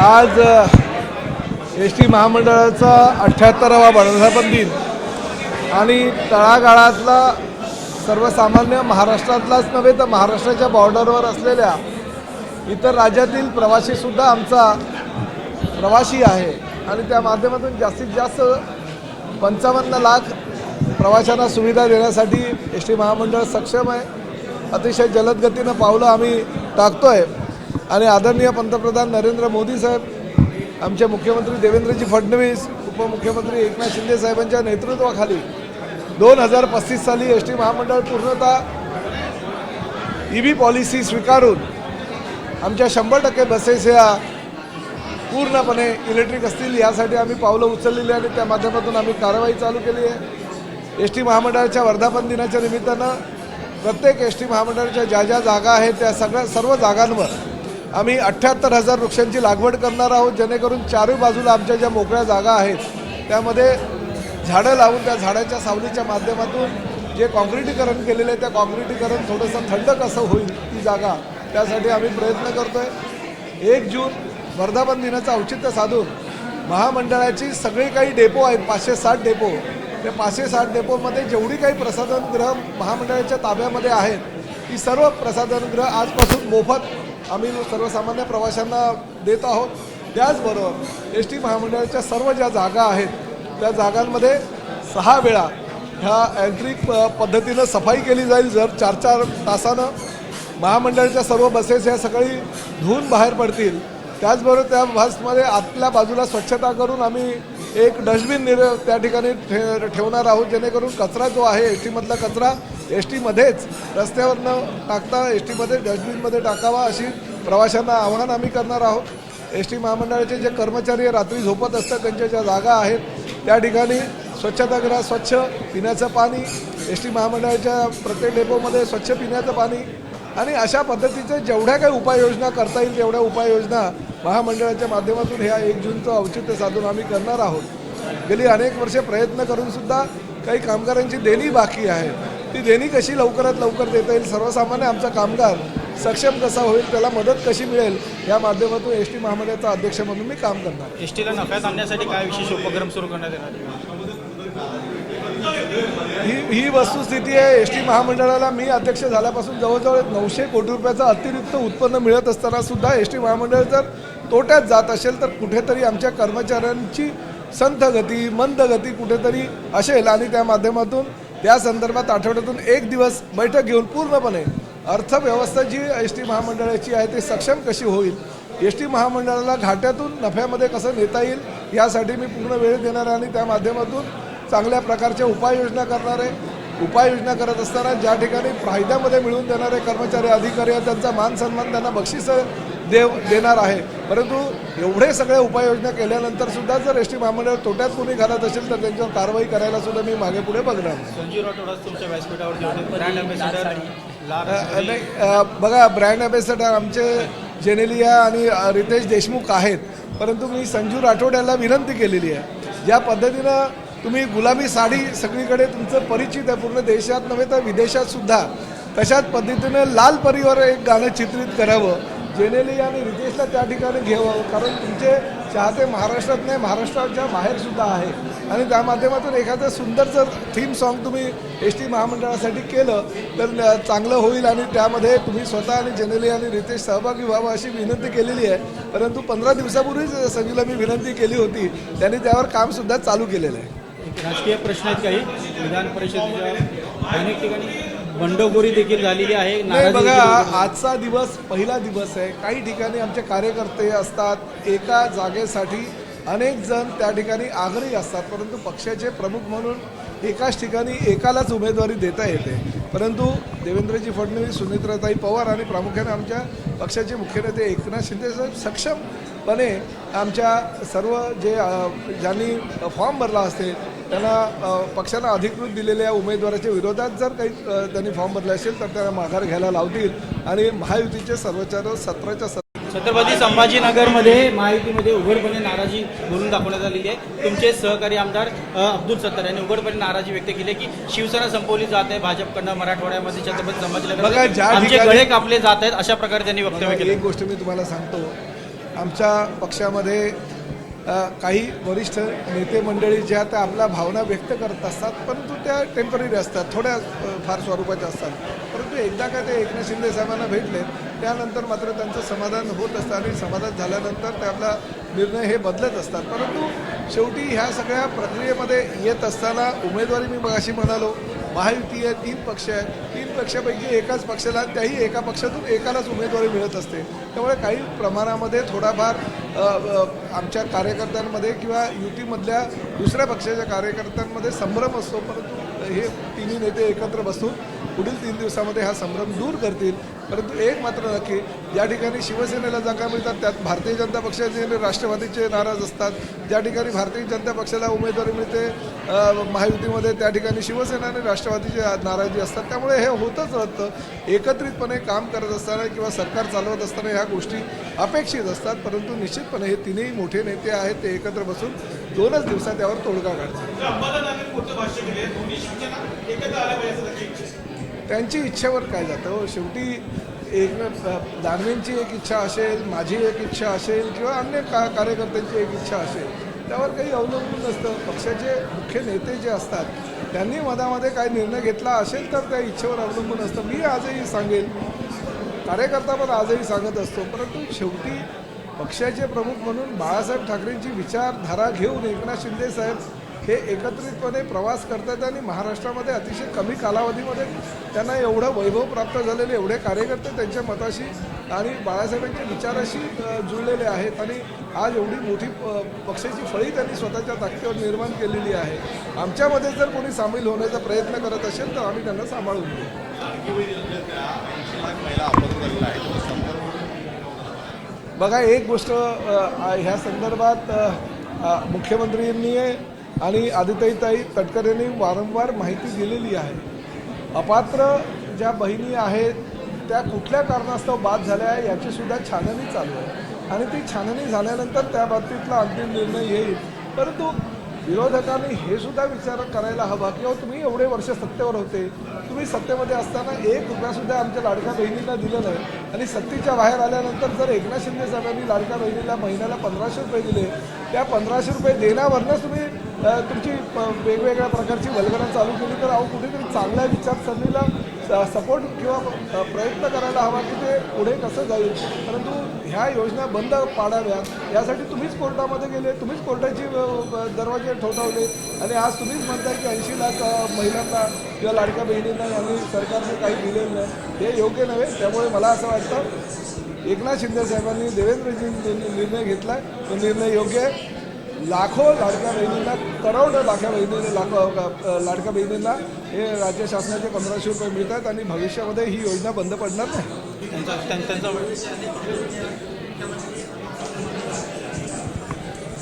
आज S T महामंडळाचा 78वा वर्धापन दिन आणि तळागाळातला सर्वसामान्य महाराष्ट्रातलाच नव्हे तर महाराष्ट्राच्या बॉर्डरवर असलेल्या इतर राज्यातील प्रवासीसुद्धा आमचा प्रवासी आहे आणि त्या माध्यमातून जास्तीत जास्त 55 लाख प्रवाशांना सुविधा देण्यासाठी एस टी महामंडळ सक्षम आहे. अतिशय जलद गतीनं पावलं आम्ही टाकतो आहे आणि आदरणीय पंतप्रधान नरेंद्र मोदी साहेब, आमचे मुख्यमंत्री देवेंद्रजी फडणवीस, उपमुख्यमंत्री एकनाथ शिंदे साहेबांच्या नेतृत्वाखाली 2035 साली एस टी महामंडळ पूर्णतः EV पॉलिसी स्वीकारून आमच्या 100% बसेस ह्या पूर्णपणे इलेक्ट्रिक असतील यासाठी आम्ही पावलं उचललेली आणि त्या माध्यमातून आम्ही कारवाई चालू केली आहे. एस टी महामंडळाच्या वर्धापन दिनाच्या निमित्तानं प्रत्येक एस टी महामंडळाच्या ज्या ज्या जागा आहेत त्या सर्व जागांवर आम्ही 78,000 वृक्षांची लागवड करणार आहोत, जेणेकरून चारही बाजूला आमच्या ज्या मोकळ्या जागा आहेत त्यामध्ये झाडं लावून त्या झाडाच्या सावलीच्या माध्यमातून जे काँक्रिटीकरण केलेलं आहे त्या काँक्रिटीकरण थोडंसं थंड कसं होईल ती जागा, त्यासाठी आम्ही प्रयत्न करतो आहे. 1 जून वर्धापन दिनाचं औचित्य साधून महामंडळाची सगळी काही डेपो आहेत, 560 डेपो, त्या 560 डेपोमध्ये जेवढी काही प्रसाधनगृह महामंडळाच्या ताब्यामध्ये आहेत ती सर्व प्रसाधनगृह आजपासून मोफत आम्ही सर्वसामान्य प्रवाशांना देत आहोत. त्याचबरोबर एस टी महामंडळाच्या सर्व ज्या जागा आहेत त्या जागांमध्ये 6 वेळा ह्या यांत्रिक पद्धतीनं सफाई केली जाईल. जर 4-4 तासानं महामंडळाच्या सर्व बसेस ह्या सकाळी धुवून बाहेर पडतील. त्याचबरोबर त्या बसमध्ये आतल्या बाजूला स्वच्छता करून आम्ही एक डस्टबिन त्या ठिकाणी ठेवणार आहोत, जेणेकरून कचरा जो आहे एस टीमधला कचरा एस टीमध्येच रस्त्यावर न टाकता एस टीमध्ये डस्टबिनमध्ये टाकावा अशी प्रवाशांना आवाहन आम्ही करणार आहोत. एस टी महामंडळाचे जे कर्मचारी रात्री झोपत असतात त्यांच्या ज्या जागा आहेत त्या ठिकाणी स्वच्छतागृह, स्वच्छ पिण्याचं पाणी, एस टी महामंडळाच्या प्रत्येक डेपोमध्ये स्वच्छ पिण्याचं पाणी आणि अशा पद्धतीचे जेवढ्या काही उपाययोजना करता येईल तेवढ्या उपाययोजना महामंडळाच्या माध्यमातून ह्या 1 जूनचं औचित्य साधून आम्ही करणार आहोत. गेली अनेक वर्षे प्रयत्न करूनसुद्धा काही कामगारांची देणी बाकी आहे, ती देणी कशी लवकरात लवकर देता येईल, सर्वसामान्य आमचा कामगार सक्षम कसा होईल, त्याला मदत कशी मिळेल या माध्यमातून एस टी महामंडळाचा अध्यक्ष म्हणून मी काम करणार. एस टीला नफ्यात आणण्यासाठी काय विशेष उपक्रम सुरू करण्यात येणार? ही वस्तुस्थिती आहे. एस टी महामंडळाला मी अध्यक्ष झाल्यापासून जवळजवळ 900 कोटी रुपयाचं अतिरिक्त उत्पन्न मिळत असताना सुद्धा एस टी महामंडळ जर तोट्यात जात असेल तर कुठेतरी आमच्या कर्मचाऱ्यांची संथ गती, मंद गती कुठेतरी असेल आणि त्या माध्यमातून त्या संदर्भात आठवड्यातून 1 दिवस बैठक घेऊन पूर्णपणे अर्थव्यवस्था जी एस टी महामंडळाची आहे ती सक्षम कशी होईल, एस टी महामंडळाला घाट्यातून नफ्यामध्ये कसं नेता येईल यासाठी मी पूर्ण वेळ देणार आहे आणि त्या माध्यमातून चांगल्या प्रकारच्या उपाययोजना करणार आहे. उपाययोजना करत असताना ज्या ठिकाणी फायद्यामध्ये मिळवून देणारे कर्मचारी, अधिकारी आहेत त्यांचा मान सन्मान, त्यांना बक्षीसं देणार आहे. परंतु एवढे सगळे उपाययोजना केल्यानंतर सुद्धा जर एस टी महामंडळ तोट्यात कोणी घालत असेल तर त्यांच्यावर कारवाई करायला सुद्धा मी मागे पुढे बघणार. संजीव राठोड तुमच्या व्यासपीठावर बघा, ब्रँड ॲम्बॅसेडर आमचे जेनेलिया आणि रितेश देशमुख आहेत, परंतु मी संजू राठोड यांना विनंती केलेली आहे, ज्या पद्धतीनं तुम्ही गुलाबी साडी सगळीकडे तुमचं परिचित आहे पूर्ण देशात नव्हे तर विदेशात सुद्धा, तशाच पद्धतीनं लाल परीवर एक गाणं चित्रित करावं, जेनेलिया आणि रितेशला त्या ठिकाणी घ्यावं, कारण तुमचे चाहते महाराष्ट्रात नाही महाराष्ट्राच्या बाहेरसुद्धा आहे आणि त्या माध्यमातून एखादं सुंदर जर थीम सॉन्ग तुम्ही एस टी महामंडळासाठी केलं तर चांगलं होईल आणि त्यामध्ये तुम्ही स्वतः आणि जेनेलिया आणि रितेश सहभागी व्हावं अशी विनंती केलेली आहे. परंतु 15 दिवसापूर्वीच संजूला मी विनंती केली होती, त्यांनी त्यावर कामसुद्धा चालू केलेलं आहे. राजकीय प्रश्न आहेत काही विधान परिषदेच्या अनेक ठिकाणी बंडखोरी देखील झालेली आहे. नाही बघा, आजचा दिवस पहिला दिवस आहे. काही ठिकाणी आमचे कार्यकर्ते असतात, एका जागेसाठी अनेक जण त्या ठिकाणी आग्रही असतात, परंतु पक्षाचे प्रमुख म्हणून एकाच ठिकाणी एकालाच उमेदवारी देता येते. परंतु देवेंद्रजी फडणवीस, सुनेत्राताई पवार आणि प्रामुख्याने आमच्या पक्षाचे मुख्य नेते एकनाथ शिंदे साहेब सक्षमपणे आमच्या सर्व ज्यांनी फॉर्म भरला असते त्यांना पक्षानं अधिकृत दिलेल्या उमेदवाराच्या विरोधात जर काही त्यांनी फॉर्म भरले असेल तर त्यांना माघार घ्यायला लावतील आणि महायुतीचे सर्वोच्च सत्राच्या छत्रपती संभाजीनगरमध्ये महायुतीमध्ये उघडपणे नाराजी बोलून दाखवण्यात आलेली आहे. तुमचे सहकारी आमदार अब्दुल सत्तार यांनी उघडपणे नाराजी व्यक्त केली की शिवसेना संपवली जात आहे भाजपकडनं मराठवाड्यामध्ये छत्रपती संभाजीनगर आमचे गळे कापले जात आहेत अशा प्रकारे त्यांनी वक्तव्य केलं. एक गोष्ट मी तुम्हाला सांगतो, आमच्या पक्षामध्ये काही वरिष्ठ नेते मंडळी ज्या त्या आपल्या भावना व्यक्त करत असतात, परंतु त्या टेम्पररी असतात, थोड्या फार स्वरूपाच्या असतात. परंतु एकदा का ते एकनाथ शिंदे साहेबांना भेटले त्यानंतर मात्र त्यांचं समाधान होत असतं आणि समाधान झाल्यानंतर ते आपला निर्णय हे बदलत असतात. परंतु शेवटी ह्या सगळ्या प्रक्रियेमध्ये येत असताना उमेदवारी मी मगाशी म्हणालो, महायुती आहे, 3 पक्ष आहेत, 3 पक्षापैकी एकाच पक्षाला, त्याही एका पक्षातून एकालाच उमेदवारी मिळत असते. त्यामुळे काही प्रमाणामध्ये थोडाफार आमच्या कार्यकर्त्यांमध्ये किंवा युतीमधल्या दुसऱ्या पक्षाच्या कार्यकर्त्यांमध्ये संभ्रम असतो. परंतु हे तिन्ही नेते एकत्र बसून पुढील 3 दिवसामध्ये हा संभ्रम दूर करतील. परंतु एक मात्र नक्की, ज्या ठिकाणी शिवसेनेला जागा मिळतात त्यात भारतीय जनता पक्षाचे आणि राष्ट्रवादीचे नाराज असतात. ज्या ठिकाणी भारतीय जनता पक्षाला उमेदवारी मिळते महायुतीमध्ये त्या ठिकाणी शिवसेना आणि राष्ट्रवादीची नाराजी असतात. त्यामुळे हे होतच राहतं. एकत्रितपणे काम करत असताना किंवा सरकार चालवत असताना ह्या गोष्टी अपेक्षित असतात. परंतु निश्चितपणे हे तिन्ही मोठे नेते आहेत ते एकत्र बसून 2च दिवसात यावर तोडगा काढतील. त्यांची इच्छेवर काय जातं. शेवटी एक दानवेंची एक इच्छा असेल, माझी एक इच्छा असेल किंवा अन्य कार्यकर्त्यांची एक इच्छा असेल, त्यावर काही अवलंबून नसतं. पक्षाचे मुख्य नेते जे असतात त्यांनी मधामध्ये काही निर्णय घेतला असेल तर त्या इच्छेवर अवलंबून असतं. मी आजही सांगेन, कार्यकर्ता पण आजही सांगत असतो, परंतु शेवटी पक्षाचे प्रमुख म्हणून बाळासाहेब ठाकरेंची विचारधारा घेऊन एकनाथ शिंदे साहेब हे एकत्रितपणे प्रवास करतात आणि महाराष्ट्रामध्ये अतिशय कमी कालावधीमध्ये त्यांना एवढं वैभव प्राप्त झालेले एवढे कार्यकर्ते त्यांच्या मताशी आणि बाळासाहेबांच्या विचाराशी जुळलेले आहेत आणि आज एवढी मोठी पक्षाची फळी त्यांनी स्वतःच्या ताकदीवर निर्माण केलेली आहे. आमच्यामध्ये जर कोणी सामील होण्याचा प्रयत्न करत असेल तर आम्ही त्यांना सांभाळून घेऊ. बघा, एक गोष्ट ह्या संदर्भात मुख्यमंत्र्यांनी आणि आदित्यताई तटकरे यांनी वारंवार माहिती दिलेली आहे. अपात्र ज्या बहिणी आहेत त्या कुठल्या कारणास्तव बाद झाल्या याची सुद्धा छाननी चालू आहे आणि ती छाननी झाल्यानंतर त्या बाबतीतला अंतिम निर्णय येईल. परंतु विरोधकांनी हे सुद्धा विचार करायला हवा की तुम्ही एवढे वर्ष सत्तेवर होते, तुम्ही सत्तेमध्ये असताना 1 रुपयासुद्धा आमच्या लाडक्या बहिणींना दिलं नाही आणि सत्तेच्या बाहेर आल्यानंतर जर एकनाथ शिंदे साहेबांनी लाडक्या बहिणीला महिन्याला 1500 रुपये दिले, त्या 1500 रुपये देण्यावरनंच तुम्ही तुमची वेगवेगळ्या प्रकारची वल्गना चालू केली, तर कुठेतरी चांगल्या विचारसरणीला सपोर्ट किंवा प्रयत्न करायला हवा की ते पुढे कसं जाईल. परंतु ह्या योजना बंद पाडाव्यात यासाठी तुम्हीच कोर्टामध्ये गेले, तुम्हीच कोर्टाचे दरवाजे ठोठावले आणि आज तुम्हीच म्हणताय की 80 लाख महिलांना किंवा लाडक्या बहिणींना यांनी सरकारने काही दिलेलं नाही. हे योग्य नव्हे. त्यामुळे मला असं वाटतं एकनाथ शिंदे साहेबांनी देवेंद्रजींनी निर्णय घेतला तो निर्णय योग्य आहे. लाखो लाडक्या बहिणींना, करोडो लाडक्या बहिणींना हे राज्य शासनाचे 1500 रुपये मिळतात आणि भविष्यामध्ये ही योजना बंद पडणार नाही.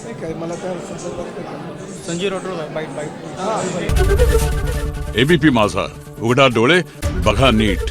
नाही काय मला त्या संदर्भात संजय रोटर बाईट. एबीपी माझा, उघडा डोळे बघा नीट.